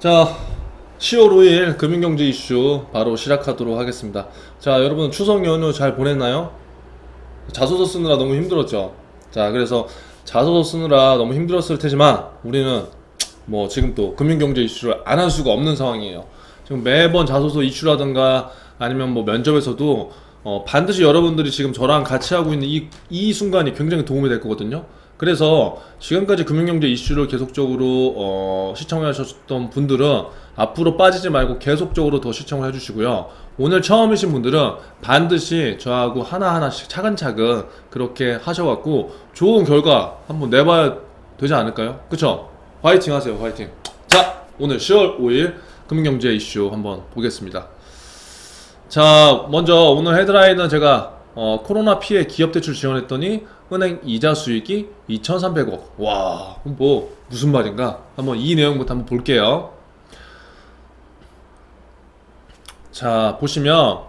자, 10월 5일 금융경제 이슈 바로 시작하도록 하겠습니다. 자, 여러분 추석 연휴 잘 보냈나요? 자소서 쓰느라 너무 힘들었죠. 자, 그래서 자소서 쓰느라 너무 힘들었을 테지만 우리는 뭐 지금 또 금융경제 이슈를 안 할 수가 없는 상황이에요. 지금 매번 자소서 이슈라든가 아니면 뭐 면접에서도 반드시 여러분들이 지금 저랑 같이 하고 있는 이 순간이 굉장히 도움이 될 거거든요. 그래서 지금까지 금융경제 이슈를 계속적으로 시청해 하셨던 분들은 앞으로 빠지지 말고 계속적으로 더 시청을 해주시고요. 오늘 처음이신 분들은 반드시 저하고 하나하나씩 차근차근 그렇게 하셔갖고 좋은 결과 한번 내봐야 되지 않을까요? 그쵸? 화이팅 하세요, 화이팅. 자, 오늘 10월 5일 금융경제 이슈 한번 보겠습니다. 자, 먼저 오늘 헤드라인은 제가 코로나 피해 기업 대출 지원했더니 은행 이자 수익이 2,300억. 와, 뭐 무슨 말인가? 한번 이 내용부터 한번 볼게요. 자, 보시면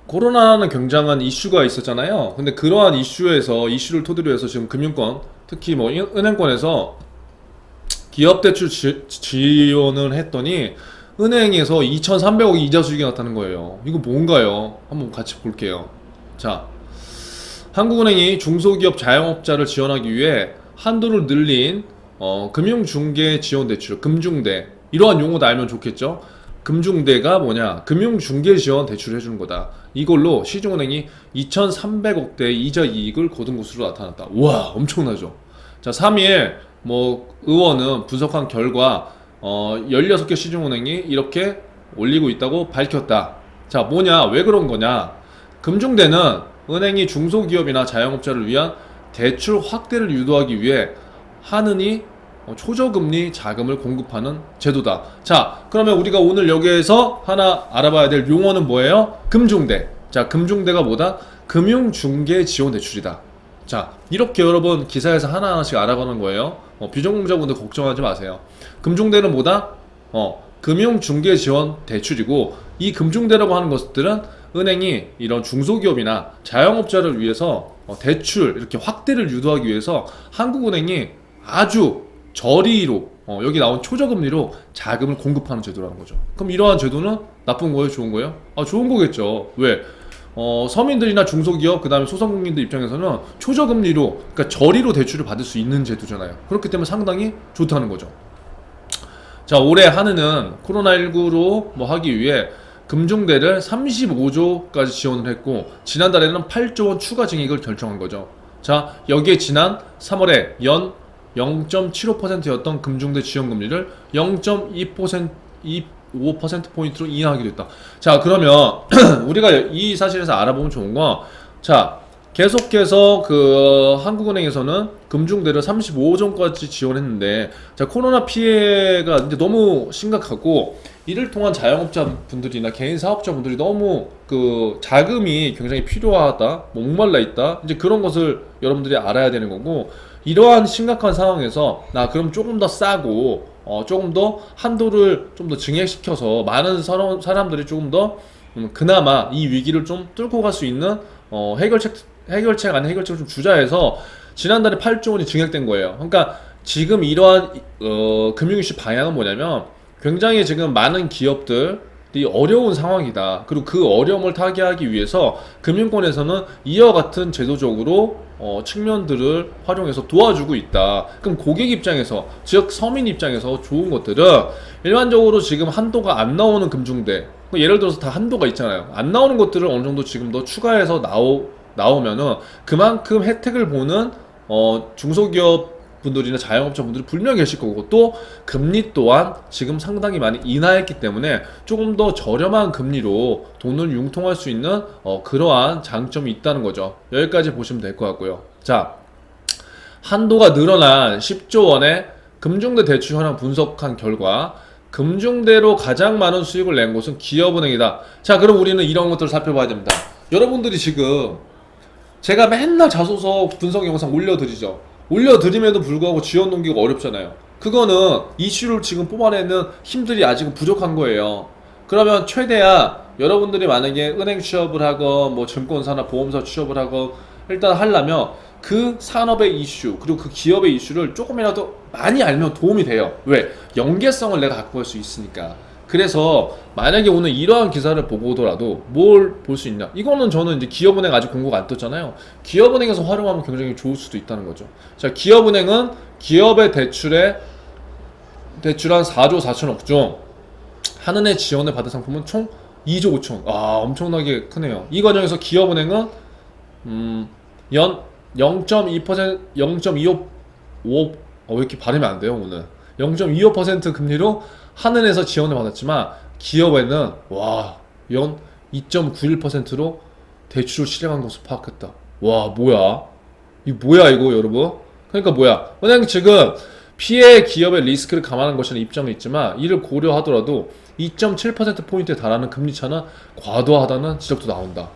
코로나라는 굉장한 이슈가 있었잖아요. 근데 그러한 이슈를 토대로 해서 지금 금융권, 특히 뭐 은행권에서 기업 대출 지원을 했더니 은행에서 2,300억 이자 수익이 나타나는 거예요. 이거 뭔가요? 한번 같이 볼게요. 자, 한국은행이 중소기업 자영업자를 지원하기 위해 한도를 늘린 금융중개 지원 대출, 금중대, 이러한 용어도 알면 좋겠죠. 금중대가 뭐냐? 금융중개 지원 대출을 해주는 거다. 이걸로 시중은행이 2,300억대 이자 이익을 거둔 것으로 나타났다. 우와, 엄청나죠. 자, 3일 뭐 의원은 분석한 결과 16개 시중은행이 이렇게 올리고 있다고 밝혔다. 자, 뭐냐? 왜 그런 거냐? 금중대는 은행이 중소기업이나 자영업자를 위한 대출 확대를 유도하기 위해 하느니 초저금리 자금을 공급하는 제도다. 자, 그러면 우리가 오늘 여기에서 하나 알아봐야 될 용어는 뭐예요? 금중대. 자, 금중대가 뭐다? 금융중개 지원 대출이다. 자, 이렇게 여러분 기사에서 하나하나씩 알아보는 거예요. 비전공자분들 걱정하지 마세요. 금중대는 뭐다? 금융중개 지원 대출이고, 이 금중대라고 하는 것들은 은행이 이런 중소기업이나 자영업자를 위해서 대출 이렇게 확대를 유도하기 위해서 한국은행이 아주 저리로 여기 나온 초저금리로 자금을 공급하는 제도라는 거죠. 그럼 이러한 제도는 나쁜 거예요? 좋은 거예요? 좋은 거겠죠. 왜? 서민들이나 중소기업, 그 다음에 소상공인들 입장에서는 초저금리로, 그러니까 저리로 대출을 받을 수 있는 제도잖아요. 그렇기 때문에 상당히 좋다는 거죠. 자, 올해 한은은 코로나19로 뭐 하기 위해 금중대를 35조까지 지원을 했고, 지난달에는 8조 원 추가 증액을 결정한 거죠. 자, 여기에 지난 3월에 연 0.75%였던 금중대 지원금리를 0.25%포인트로 인하하게 됐다. 자, 그러면 우리가 이 사실에서 알아보면 좋은 거, 자, 계속해서 한국은행에서는 금중대를 35조까지 지원했는데, 자, 코로나 피해가 이제 너무 심각하고, 이를 통한 자영업자 분들이나 개인 사업자 분들이 너무 자금이 굉장히 필요하다, 목말라 있다, 이제 그런 것을 여러분들이 알아야 되는 거고, 이러한 심각한 상황에서 그럼 조금 더 싸고 조금 더 한도를 좀 더 증액시켜서 많은 사람들이 조금 더 그나마 이 위기를 좀 뚫고 갈 수 있는 해결책 아닌 해결책을 좀 주자 해서 지난달에 8조 원이 증액된 거예요. 그러니까 지금 이러한 금융이슈 방향은 뭐냐면, 굉장히 지금 많은 기업들이 어려운 상황이다. 그리고 그 어려움을 타개하기 위해서 금융권에서는 이와 같은 제도적으로 측면들을 활용해서 도와주고 있다. 그럼 고객 입장에서, 즉 서민 입장에서 좋은 것들은 일반적으로 지금 한도가 안 나오는 금중대, 예를 들어서 다 한도가 있잖아요. 안 나오는 것들을 어느 정도 지금 더 추가해서 나오면은 그만큼 혜택을 보는 중소기업 분들이나 자영업자 분들이 분명히 계실 거고, 또 금리 또한 지금 상당히 많이 인하했기 때문에 조금 더 저렴한 금리로 돈을 융통할 수 있는 그러한 장점이 있다는 거죠. 여기까지 보시면 될 것 같고요. 자, 한도가 늘어난 10조 원의 금중대 대출 현황 분석한 결과 금중대로 가장 많은 수익을 낸 곳은 기업은행이다. 자, 그럼 우리는 이런 것들을 살펴봐야 됩니다. 여러분들이 지금 제가 맨날 자소서 분석 영상 올려드림에도 불구하고 지원 동기가 어렵잖아요. 그거는 이슈를 지금 뽑아내는 힘들이 아직은 부족한 거예요. 그러면 최대한 여러분들이 만약에 은행 취업을 하건 뭐 증권사나 보험사 취업을 하건 일단 하려면 그 산업의 이슈 그리고 그 기업의 이슈를 조금이라도 많이 알면 도움이 돼요. 왜? 연계성을 내가 갖고 갈 수 있으니까. 그래서 만약에 오늘 이러한 기사를 보고 오더라도 뭘 볼 수 있냐? 이거는 저는 이제 기업은행 아직 공고가 안 떴잖아요. 기업은행에서 활용하면 굉장히 좋을 수도 있다는 거죠. 자, 기업은행은 기업의 대출한 4조 4천억 중 한은의 지원을 받은 상품은 총 2조 5천. 아, 엄청나게 크네요. 이 과정에서 기업은행은 연 0.2%, 0.25, 왜 이렇게 발음이 안 돼요, 오늘. 0.25% 금리로 한은에서 지원을 받았지만 기업에는 연 2.91%로 대출을 실행한 것을 파악했다. 와, 뭐야? 뭐야 이거 여러분? 그러니까 뭐야? 은행 측은 피해 기업의 리스크를 감안한 것이라는 입장이 있지만 이를 고려하더라도 2.7%포인트에 달하는 금리 차는 과도하다는 지적도 나온다.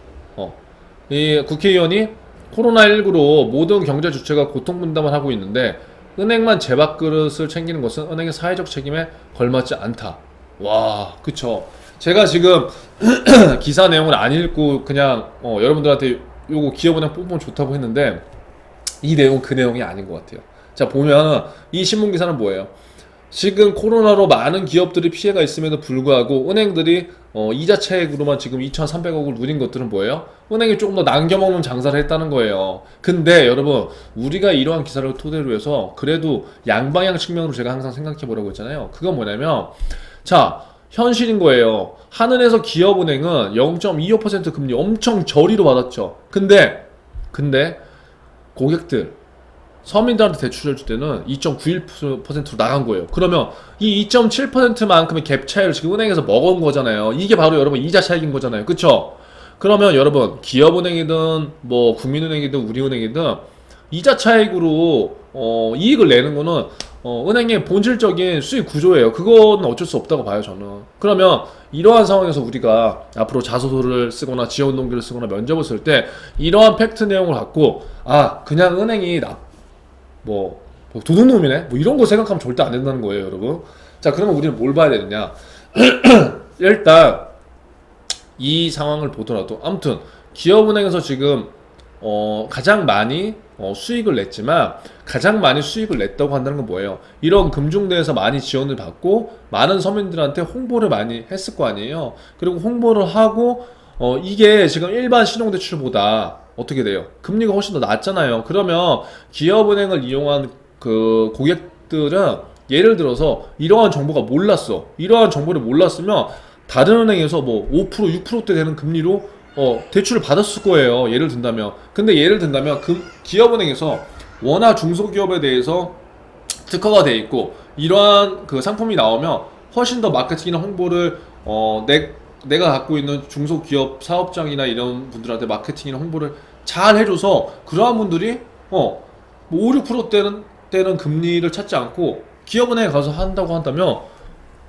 이 국회의원이 코로나19로 모든 경제 주체가 고통 분담을 하고 있는데 은행만 제밥그릇을 챙기는 것은 은행의 사회적 책임에 걸맞지 않다. 와, 그쵸. 제가 지금 기사 내용을 안 읽고 그냥 여러분들한테 요거 기업은행 뽑으면 좋다고 했는데 이 내용은 그 내용이 아닌 것 같아요. 자, 보면 이 신문 기사는 뭐예요? 지금 코로나로 많은 기업들이 피해가 있음에도 불구하고 은행들이 이자 차익으로만 지금 2,300억을 누린 것들은 뭐예요? 은행이 조금 더 남겨먹는 장사를 했다는 거예요. 근데 여러분, 우리가 이러한 기사를 토대로 해서 그래도 양방향 측면으로 제가 항상 생각해 보라고 했잖아요. 그건 뭐냐면, 자, 현실인 거예요. 한은에서 기업은행은 0.25% 금리 엄청 저리로 받았죠. 근데 고객들 서민들한테 대출을 줄 때는 2.91%로 나간 거예요. 그러면 이 2.7%만큼의 갭 차이를 지금 은행에서 먹은 거잖아요. 이게 바로 여러분 이자 차익인 거잖아요. 그쵸? 그러면 여러분 기업은행이든 뭐 국민은행이든 우리은행이든 이자 차익으로 이익을 내는 거는 은행의 본질적인 수익 구조예요. 그건 어쩔 수 없다고 봐요, 저는. 그러면 이러한 상황에서 우리가 앞으로 자소서를 쓰거나 지원 동기를 쓰거나 면접을 쓸 때 이러한 팩트 내용을 갖고 그냥 은행이 뭐 도둑놈이네? 뭐 이런 거 생각하면 절대 안 된다는 거예요, 여러분. 자, 그러면 우리는 뭘 봐야 되느냐? 일단 이 상황을 보더라도 아무튼 기업은행에서 지금 가장 많이 수익을 냈지만 가장 많이 수익을 냈다고 한다는 건 뭐예요? 이런 금융대에서 많이 지원을 받고 많은 서민들한테 홍보를 많이 했을 거 아니에요. 그리고 홍보를 하고 이게 지금 일반 신용대출보다 어떻게 돼요? 금리가 훨씬 더 낮잖아요. 그러면 기업은행을 이용한 그 고객들은 예를 들어서 이러한 정보가 몰랐어. 이러한 정보를 몰랐으면 다른 은행에서 뭐 5%, 6%대 되는 금리로 대출을 받았을 거예요. 예를 든다면. 근데 예를 든다면 기업은행에서 워낙 중소기업에 대해서 특화가 돼 있고 이러한 그 상품이 나오면 훨씬 더 마케팅이나 홍보를 내가 갖고 있는 중소기업 사업장이나 이런 분들한테 마케팅이나 홍보를 잘 해줘서 그러한 분들이 뭐 5, 6%대는 금리를 찾지 않고 기업은행에 가서 한다고 한다면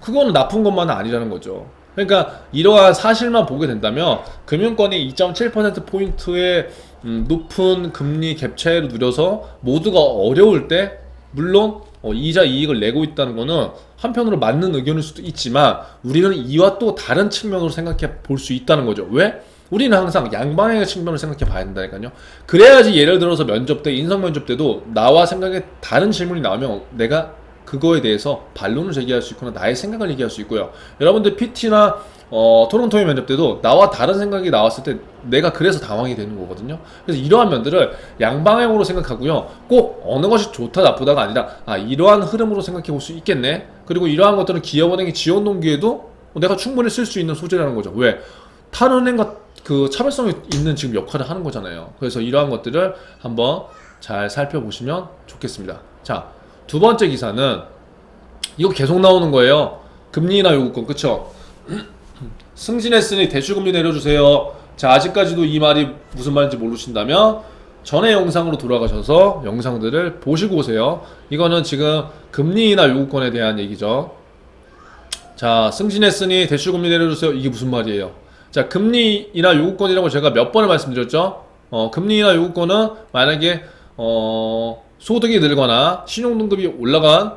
그거는 나쁜 것만은 아니라는 거죠. 그러니까 이러한 사실만 보게 된다면 금융권이 2.7%포인트의 높은 금리 갭 차이를 누려서 모두가 어려울 때 물론 이자 이익을 내고 있다는 거는 한편으로 맞는 의견일 수도 있지만 우리는 이와 또 다른 측면으로 생각해 볼 수 있다는 거죠. 왜? 우리는 항상 양방향의 측면을 생각해 봐야 된다니까요. 그래야지 예를 들어서 면접 때, 인성 면접 때도 나와 생각에 다른 질문이 나오면 내가 그거에 대해서 반론을 제기할 수 있거나 나의 생각을 얘기할 수 있고요. 여러분들 PT나 토론토의 면접 때도 나와 다른 생각이 나왔을 때 내가 그래서 당황이 되는 거거든요. 그래서 이러한 면들을 양방향으로 생각하고요. 꼭 어느 것이 좋다 나쁘다가 아니라 이러한 흐름으로 생각해 볼 수 있겠네. 그리고 이러한 것들은 기업은행의 지원 동기에도 내가 충분히 쓸 수 있는 소재라는 거죠. 왜? 타은행과 그 차별성이 있는 지금 역할을 하는 거잖아요. 그래서 이러한 것들을 한번 잘 살펴보시면 좋겠습니다. 자, 두 번째 기사는 이거 계속 나오는 거예요. 금리나 요구권, 그쵸? 승진했으니 대출금리 내려주세요. 자, 아직까지도 이 말이 무슨 말인지 모르신다면 전에 영상으로 돌아가셔서 영상들을 보시고 오세요. 이거는 지금 금리나 요구권에 대한 얘기죠. 자, 승진했으니 대출금리 내려주세요. 이게 무슨 말이에요? 자, 금리나 요구권이라고 제가 몇 번을 말씀드렸죠? 금리나 요구권은 만약에 소득이 늘거나 신용등급이 올라간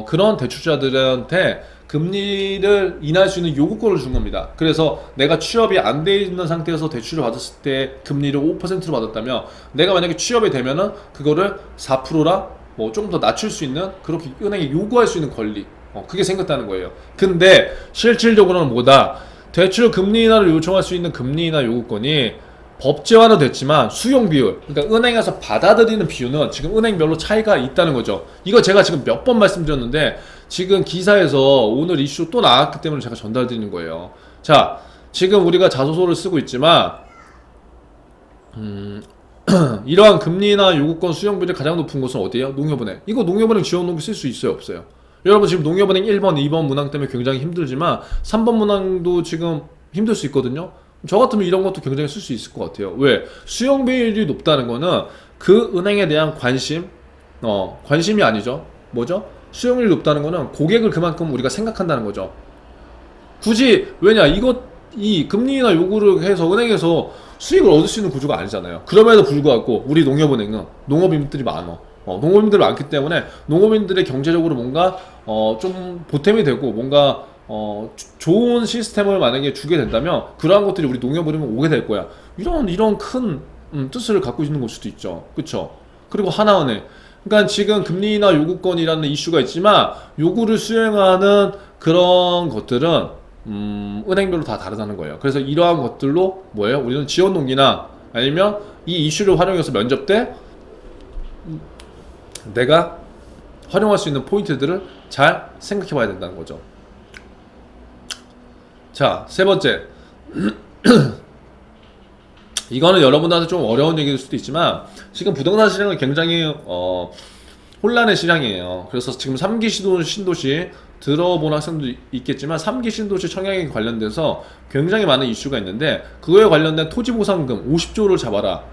그런 대출자들한테 금리를 인할 수 있는 요구권을 준 겁니다. 그래서 내가 취업이 안 돼 있는 상태에서 대출을 받았을 때 금리를 5%로 받았다면 내가 만약에 취업이 되면은 그거를 4%라 뭐 좀 더 낮출 수 있는, 그렇게 은행에 요구할 수 있는 권리, 그게 생겼다는 거예요. 근데 실질적으로는 뭐다? 대출 금리 인하를 요청할 수 있는 금리 인하 요구권이 법제화는 됐지만 수용 비율, 그러니까 은행에서 받아들이는 비율은 지금 은행별로 차이가 있다는 거죠. 이거 제가 지금 몇 번 말씀드렸는데 지금 기사에서 오늘 이슈 또 나왔기 때문에 제가 전달드리는 거예요. 자, 지금 우리가 자소서를 쓰고 있지만 이러한 금리나 요구권 수용 비율이 가장 높은 곳은 어디예요? 농협은행. 이거 농협은행 지원록이 쓸 수 있어요, 없어요? 여러분 지금 농협은행 1번, 2번 문항 때문에 굉장히 힘들지만 3번 문항도 지금 힘들 수 있거든요. 저 같으면 이런 것도 굉장히 쓸 수 있을 것 같아요. 왜? 수용 비율이 높다는 거는 그 은행에 대한 관심, 관심이 아니죠. 뭐죠? 수용률이 높다는 거는 고객을 그만큼 우리가 생각한다는 거죠. 굳이 왜냐? 이 금리나 요구를 해서 은행에서 수익을 얻을 수 있는 구조가 아니잖아요. 그럼에도 불구하고 우리 농협은행은 농업인들이 많아. 농업인들이 많기 때문에 농업인들의 경제적으로 뭔가 좀 보탬이 되고 뭔가 좋은 시스템을 만약에 주게 된다면 그러한 것들이 우리 농협은행에 오게 될 거야. 이런 큰 뜻을 갖고 있는 걸 수도 있죠. 그쵸? 그리고 하나은행. 그러니까 지금 금리나 요구권이라는 이슈가 있지만 요구를 수행하는 그런 것들은 은행별로 다 다르다는 거예요. 그래서 이러한 것들로 뭐예요? 우리는 지원동기나 아니면 이 이슈를 활용해서 면접 때 내가 활용할 수 있는 포인트들을 잘 생각해 봐야 된다는 거죠. 자, 세 번째. 이거는 여러분들한테 좀 어려운 얘기일 수도 있지만 지금 부동산 시장은 굉장히 혼란의 시장이에요. 그래서 지금 3기 신도시 들어본 학생도 있겠지만 3기 신도시 청약에 관련돼서 굉장히 많은 이슈가 있는데 그거에 관련된 토지보상금 50조를 잡아라.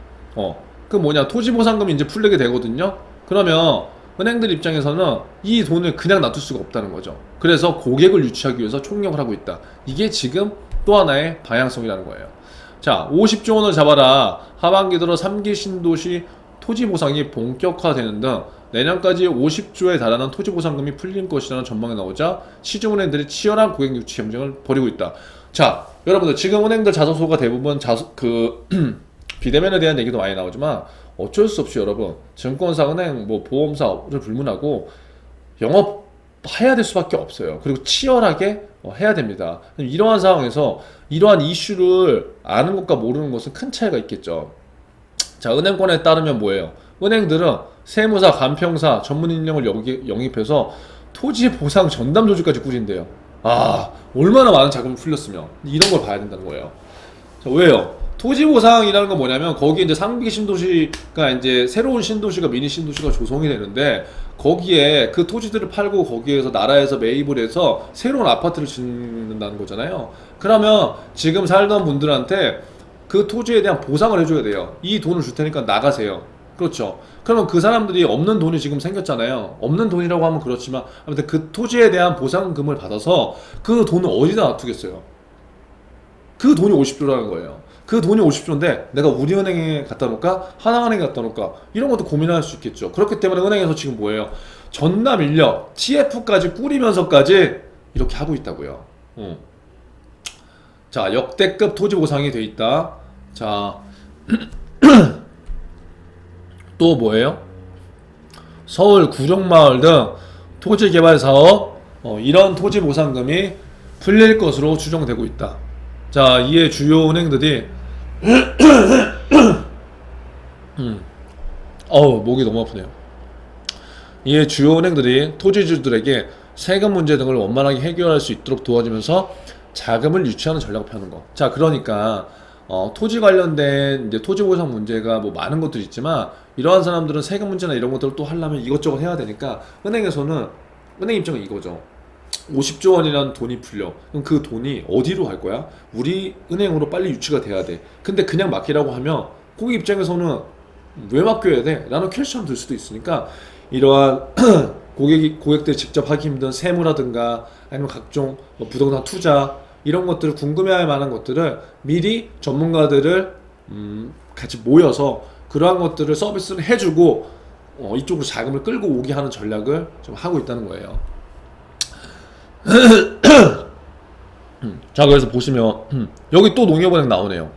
그 뭐냐, 토지보상금이 이제 풀리게 되거든요. 그러면 은행들 입장에서는 이 돈을 그냥 놔둘 수가 없다는 거죠. 그래서 고객을 유치하기 위해서 총력을 하고 있다. 이게 지금 또 하나의 방향성이라는 거예요. 자, 50조 원을 잡아라. 하반기 들어 3기 신도시 토지 보상이 본격화되는 등 내년까지 50조에 달하는 토지 보상금이 풀릴 것이라는 전망이 나오자 시중은행들이 치열한 고객 유치 경쟁을 벌이고 있다. 자, 여러분들 지금 은행들 자소서가 대부분 비대면에 대한 얘기도 많이 나오지만 어쩔 수 없이 여러분 증권사, 은행, 뭐 보험사를 불문하고 영업해야 될 수밖에 없어요. 그리고 치열하게 해야 됩니다. 이러한 상황에서 이러한 이슈를 아는 것과 모르는 것은 큰 차이가 있겠죠. 자, 은행권에 따르면 뭐예요? 은행들은 세무사, 간평사, 전문 인력을 영입해서 토지 보상 전담 조직까지 꾸린대요. 얼마나 많은 자금을 풀렸으면 이런 걸 봐야 된다는 거예요. 자, 왜요? 토지 보상이라는 건 뭐냐면 거기에 이제 상비 신도시가 이제 새로운 신도시가 미니 신도시가 조성이 되는데 거기에 그 토지들을 팔고 거기에서 나라에서 매입을 해서 새로운 아파트를 짓는다는 거잖아요. 그러면 지금 살던 분들한테 그 토지에 대한 보상을 해줘야 돼요. 이 돈을 줄 테니까 나가세요. 그렇죠. 그러면 그 사람들이 없는 돈이 지금 생겼잖아요. 없는 돈이라고 하면 그렇지만 아무튼 그 토지에 대한 보상금을 받아서 그 돈을 어디다 놔두겠어요? 그 돈이 50조라는 거예요. 그 돈이 50조인데 내가 우리은행에 갖다 놓을까? 하나은행에 갖다 놓을까? 이런 것도 고민할 수 있겠죠. 그렇기 때문에 은행에서 지금 뭐예요? 전담 인력, TF까지 꾸리면서까지 이렇게 하고 있다고요. 자, 역대급 토지 보상이 돼 있다. 자, 또 뭐예요? 서울 구룡마을 등 토지 개발 사업, 이런 토지 보상금이 풀릴 것으로 추정되고 있다. 자, 이에 주요 은행들이 목이 너무 아프네요. 이에 주요 은행들이 토지주들에게 세금 문제 등을 원만하게 해결할 수 있도록 도와주면서 자금을 유치하는 전략을 펴는 거. 자, 그러니까 토지 관련된 이제 토지 보상 문제가 뭐 많은 것들이 있지만 이러한 사람들은 세금 문제나 이런 것들을 또 하려면 이것저것 해야 되니까 은행에서는 은행 입장은 이거죠. 50조 원이라는 돈이 풀려. 그럼 그 돈이 어디로 갈 거야? 우리 은행으로 빨리 유치가 돼야 돼. 근데 그냥 맡기라고 하면 고객 입장에서는 왜 맡겨야 돼? 라는 퀘스천 들 수도 있으니까 이러한 고객들이 직접 하기 힘든 세무라든가 아니면 각종 부동산 투자 이런 것들을 궁금해할 만한 것들을 미리 전문가들을 같이 모여서 그러한 것들을 서비스를 해주고 이쪽으로 자금을 끌고 오게 하는 전략을 좀 하고 있다는 거예요. 자, 그래서 보시면 여기 또 농협은행 나오네요.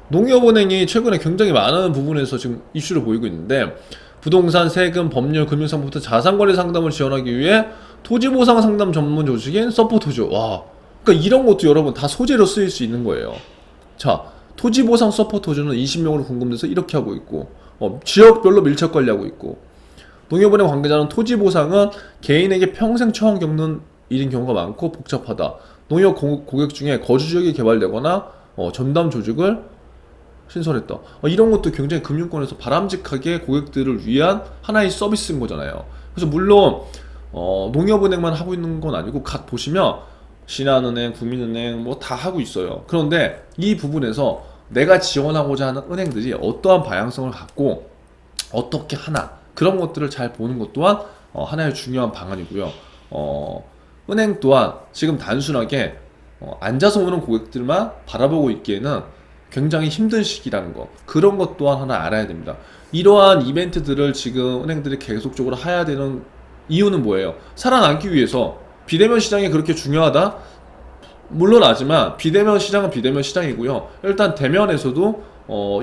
농협은행이 최근에 굉장히 많은 부분에서 지금 이슈를 보이고 있는데 부동산, 세금, 법률, 금융상품부터 자산관리 상담을 지원하기 위해 토지보상 상담 전문 조직인 서포터즈. 와, 그러니까 이런 것도 여러분 다 소재로 쓰일 수 있는 거예요. 자, 토지보상 서포터즈는 20명으로 공급돼서 이렇게 하고 있고, 지역별로 밀착 관리하고 있고, 농협은행 관계자는 토지보상은 개인에게 평생 처음 겪는 일인 경우가 많고 복잡하다. 농협 고객 중에 거주 지역이 개발되거나 전담 조직을 신설했다. 이런 것도 굉장히 금융권에서 바람직하게 고객들을 위한 하나의 서비스인 거잖아요. 그래서 물론 농협은행만 하고 있는 건 아니고 각 보시면 신한은행, 국민은행 뭐 다 하고 있어요. 그런데 이 부분에서 내가 지원하고자 하는 은행들이 어떠한 방향성을 갖고 어떻게 하나 그런 것들을 잘 보는 것 또한 하나의 중요한 방안이고요. 은행 또한 지금 단순하게 앉아서 오는 고객들만 바라보고 있기에는 굉장히 힘든 시기라는 거, 그런 것 또한 하나 알아야 됩니다. 이러한 이벤트들을 지금 은행들이 계속적으로 해야 되는 이유는 뭐예요? 살아남기 위해서. 비대면 시장이 그렇게 중요하다? 물론 하지만 비대면 시장은 비대면 시장이고요. 일단 대면에서도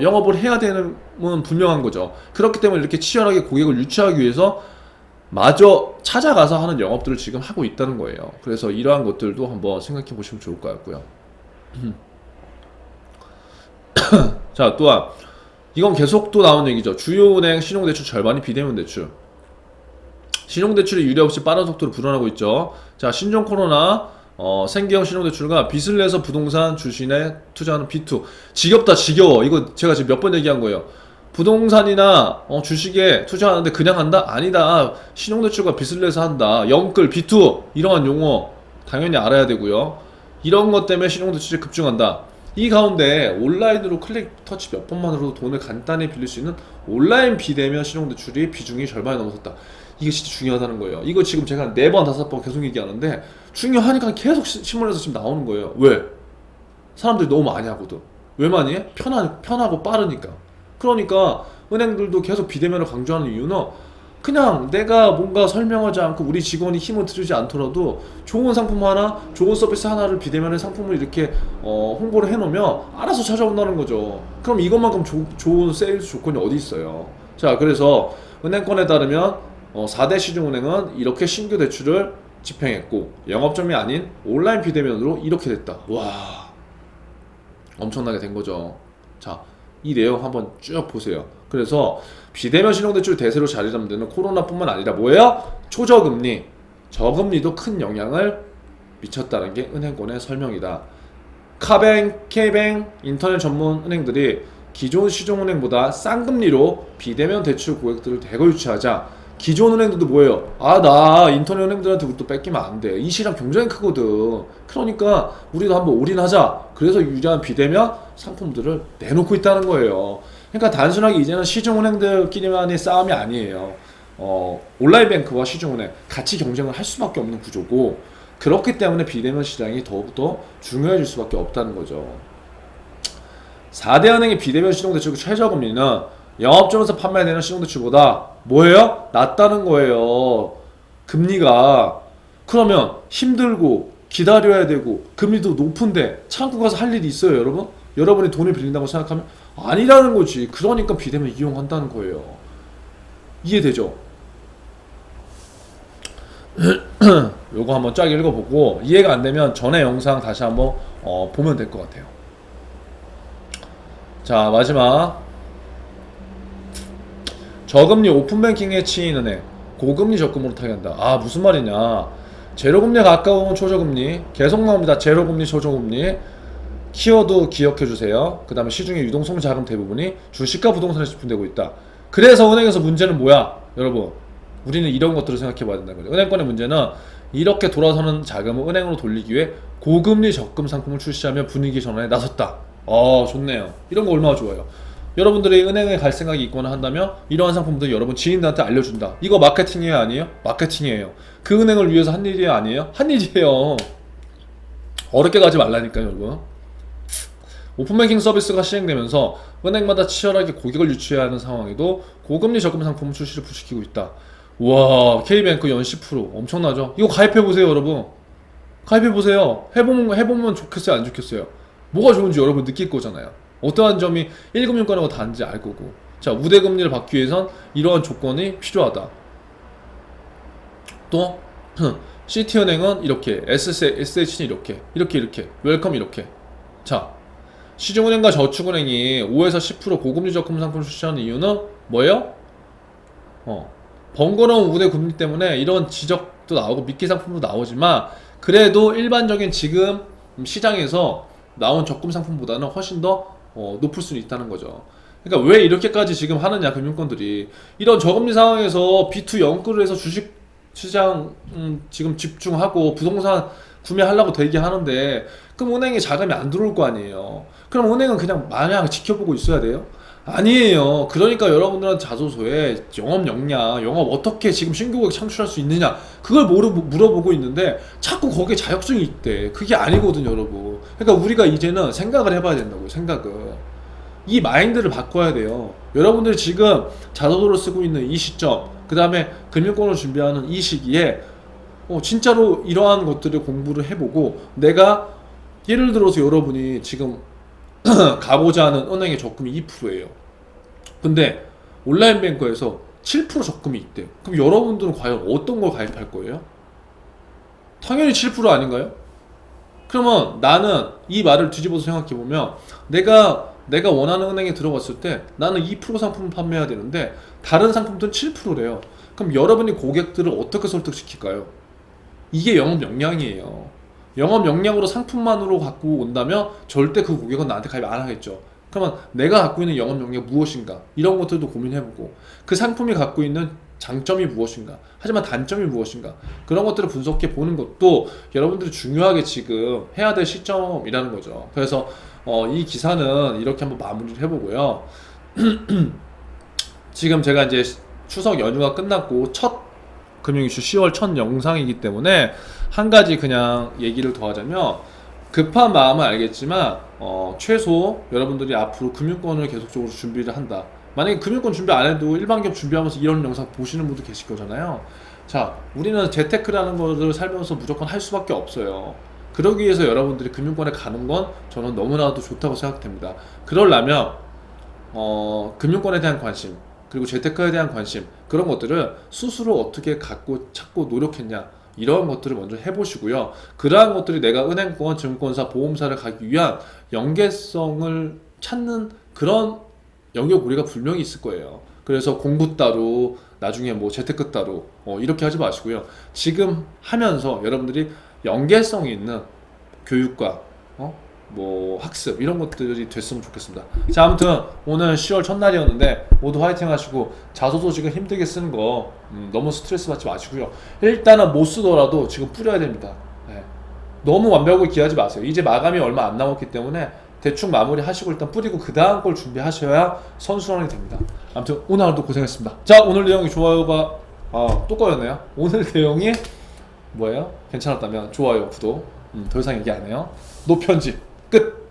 영업을 해야 되는 건 분명한 거죠. 그렇기 때문에 이렇게 치열하게 고객을 유치하기 위해서 마저 찾아가서 하는 영업들을 지금 하고 있다는 거예요. 그래서 이러한 것들도 한번 생각해 보시면 좋을 것 같고요. 자, 또한 이건 계속 또 나온 얘기죠. 주요 은행 신용대출 절반이 비대면 대출. 신용대출이 유례 없이 빠른 속도로 불어나고 있죠. 자, 신종 코로나 생계형 신용대출과 빚을 내서 부동산 주식에 투자하는 B2. 지겹다, 지겨워. 이거 제가 지금 몇 번 얘기한 거예요. 부동산이나 주식에 투자하는데 그냥 한다? 아니다. 신용대출과 빚을 내서 한다. 영끌, B2 이러한 용어 당연히 알아야 되고요. 이런 것 때문에 신용대출에 급증한다. 이 가운데 온라인으로 클릭 터치 몇 번만으로도 돈을 간단히 빌릴 수 있는 온라인 비대면 신용대출이 비중이 절반이 넘어섰다. 이게 진짜 중요하다는 거예요. 이거 지금 제가 4번, 5번 계속 얘기하는데 중요하니까 계속 신문에서 지금 나오는 거예요. 왜? 사람들이 너무 많이 하거든. 왜 많이 해? 편하고 빠르니까. 그러니까 은행들도 계속 비대면을 강조하는 이유는 그냥 내가 뭔가 설명하지 않고 우리 직원이 힘을 들이지 않더라도 좋은 상품 하나, 좋은 서비스 하나를 비대면의 상품을 이렇게 홍보를 해놓으면 알아서 찾아온다는 거죠. 그럼 이것만큼 좋은 세일즈 조건이 어디 있어요. 자, 그래서 은행권에 따르면 4대 시중은행은 이렇게 신규 대출을 집행했고 영업점이 아닌 온라인 비대면으로 이렇게 됐다. 와, 엄청나게 된 거죠. 자, 이 내용 한번 쭉 보세요. 그래서 비대면 신용대출 대세로 자리 잡는 데는 코로나뿐만 아니라 뭐예요? 초저금리, 저금리도 큰 영향을 미쳤다는 게 은행권의 설명이다. 카뱅, K뱅, 인터넷 전문 은행들이 기존 시중은행보다 싼 금리로 비대면 대출 고객들을 대거 유치하자 기존 은행들도 뭐예요? 나 인터넷 은행들한테 우리 또 뺏기면 안 돼. 이 시장 굉장히 크거든. 그러니까 우리도 한번 올인하자. 그래서 유리한 비대면 상품들을 내놓고 있다는 거예요. 그러니까 단순하게 이제는 시중은행들끼리만의 싸움이 아니에요. 온라인 뱅크와 시중은행 같이 경쟁을 할 수밖에 없는 구조고, 그렇기 때문에 비대면 시장이 더욱더 중요해질 수밖에 없다는 거죠. 4대 은행의 비대면 신용대출 최저금리는 영업점에서 판매되는 신용대출보다 뭐예요? 낮다는 거예요. 금리가. 그러면 힘들고 기다려야 되고 금리도 높은데 창구 가서 할 일이 있어요, 여러분? 여러분이 돈을 빌린다고 생각하면 아니라는 거지. 그러니까 비대면 이용한다는 거예요. 이해되죠? 요거 한번 쫙 읽어보고 이해가 안 되면 전에 영상 다시 한번 보면 될 것 같아요. 자, 마지막 저금리 오픈뱅킹에 치인 은행 고금리 적금으로 타게 한다. 무슨 말이냐, 제로금리에 가까운 초저금리 계속 나옵니다. 제로금리, 초저금리 키워드 기억해주세요. 그 다음에 시중의 유동성 자금 대부분이 주식과 부동산에 집중되고 있다. 그래서 은행에서 문제는 뭐야? 여러분, 우리는 이런 것들을 생각해 봐야 된다는 거죠. 은행권의 문제는 이렇게 돌아서는 자금을 은행으로 돌리기 위해 고금리 적금 상품을 출시하며 분위기 전환에 나섰다. 좋네요. 이런 거 얼마나 좋아요. 여러분들이 은행에 갈 생각이 있거나 한다면 이러한 상품들 여러분 지인들한테 알려준다. 이거 마케팅이에요, 아니에요? 마케팅이에요. 그 은행을 위해서 한 일이에요, 아니에요? 한 일이에요. 어렵게 가지 말라니까요, 여러분. 오픈뱅킹 서비스가 시행되면서 은행마다 치열하게 고객을 유치해야 하는 상황에도 고금리 적금 상품 출시를 부추기고 있다. 와, K뱅크 연 10% 엄청나죠? 이거 가입해보세요, 여러분. 가입해보세요. 해보면 좋겠어요, 안 좋겠어요? 뭐가 좋은지 여러분 느낄 거잖아요. 어떠한 점이 1금융권하고 다른지 알 거고. 자, 우대금리를 받기 위해선 이러한 조건이 필요하다. 또 시티은행은 이렇게, SH는 이렇게, 웰컴 이렇게. 자, 시중은행과 저축은행이 5에서 10% 고금리 적금 상품을 출시하는 이유는 뭐예요? 번거로운 우대 금리 때문에 이런 지적도 나오고 미끼 상품도 나오지만 그래도 일반적인 지금 시장에서 나온 적금 상품보다는 훨씬 더 높을 수는 있다는 거죠. 그러니까 왜 이렇게까지 지금 하느냐, 금융권들이. 이런 저금리 상황에서 B2 연끌을 해서 주식 시장 지금 집중하고 부동산 구매하려고 대기하는데 그럼 은행에 자금이 안 들어올 거 아니에요. 그럼 은행은 그냥 마냥 지켜보고 있어야 돼요? 아니에요. 그러니까 여러분들한테 자소서에 영업 역량, 영업 어떻게 지금 신규 고객 창출할 수 있느냐, 그걸 물어보고 있는데 자꾸 거기에 자격증이 있대. 그게 아니거든요, 여러분. 그러니까 우리가 이제는 생각을 해봐야 된다고요, 생각을. 이 마인드를 바꿔야 돼요. 여러분들이 지금 자소서를 쓰고 있는 이 시점, 그 다음에 금융권을 준비하는 이 시기에 진짜로 이러한 것들을 공부를 해보고, 내가 예를 들어서 여러분이 지금 가고자 하는 은행의 적금이 2%예요. 근데 온라인 뱅커에서 7% 적금이 있대요. 그럼 여러분들은 과연 어떤 걸 가입할 거예요? 당연히 7% 아닌가요? 그러면 나는 이 말을 뒤집어서 생각해보면 내가 원하는 은행에 들어갔을 때 나는 2% 상품을 판매해야 되는데 다른 상품들은 7%래요. 그럼 여러분이 고객들을 어떻게 설득시킬까요? 이게 영업 역량이에요. 영업 역량으로 상품만으로 갖고 온다면 절대 그 고객은 나한테 가입 안 하겠죠. 그러면 내가 갖고 있는 영업 역량이 무엇인가, 이런 것들도 고민해보고, 그 상품이 갖고 있는 장점이 무엇인가, 하지만 단점이 무엇인가, 그런 것들을 분석해 보는 것도 여러분들이 중요하게 지금 해야 될 시점이라는 거죠. 그래서 이 기사는 이렇게 한번 마무리를 해보고요. 지금 제가 이제 추석 연휴가 끝났고 첫 금융 이슈 10월 첫 영상이기 때문에 한 가지 그냥 얘기를 더 하자면, 급한 마음은 알겠지만 최소 여러분들이 앞으로 금융권을 계속적으로 준비를 한다. 만약에 금융권 준비 안 해도 일반기업 준비하면서 이런 영상 보시는 분도 계실 거잖아요. 자, 우리는 재테크라는 것을 살면서 무조건 할 수밖에 없어요. 그러기 위해서 여러분들이 금융권에 가는 건 저는 너무나도 좋다고 생각됩니다. 그러려면 금융권에 대한 관심, 그리고 재테크에 대한 관심, 그런 것들을 스스로 어떻게 갖고 찾고 노력했냐, 이런 것들을 먼저 해보시고요. 그러한 것들이 내가 은행권, 증권사, 보험사를 가기 위한 연계성을 찾는 그런 영역, 우리가 분명히 있을 거예요. 그래서 공부 따로, 나중에 뭐 재테크 따로 이렇게 하지 마시고요. 지금 하면서 여러분들이 연계성이 있는 교육과 뭐 학습, 이런 것들이 됐으면 좋겠습니다. 자, 아무튼 오늘 10월 첫날이었는데 모두 화이팅 하시고, 자소서 지금 힘들게 쓰는 거 너무 스트레스 받지 마시고요. 일단은 못 쓰더라도 지금 뿌려야 됩니다. 네. 너무 완벽을 기하지 마세요. 이제 마감이 얼마 안 남았기 때문에 대충 마무리 하시고 일단 뿌리고 그 다음 걸 준비하셔야 선순환이 됩니다. 아무튼 오늘 하루도 고생했습니다. 자, 오늘 내용이 좋아요가 또 꺼였네요. 오늘 내용이 뭐예요? 괜찮았다면 좋아요, 구독. 더 이상 얘기 안 해요. 노편집 끝.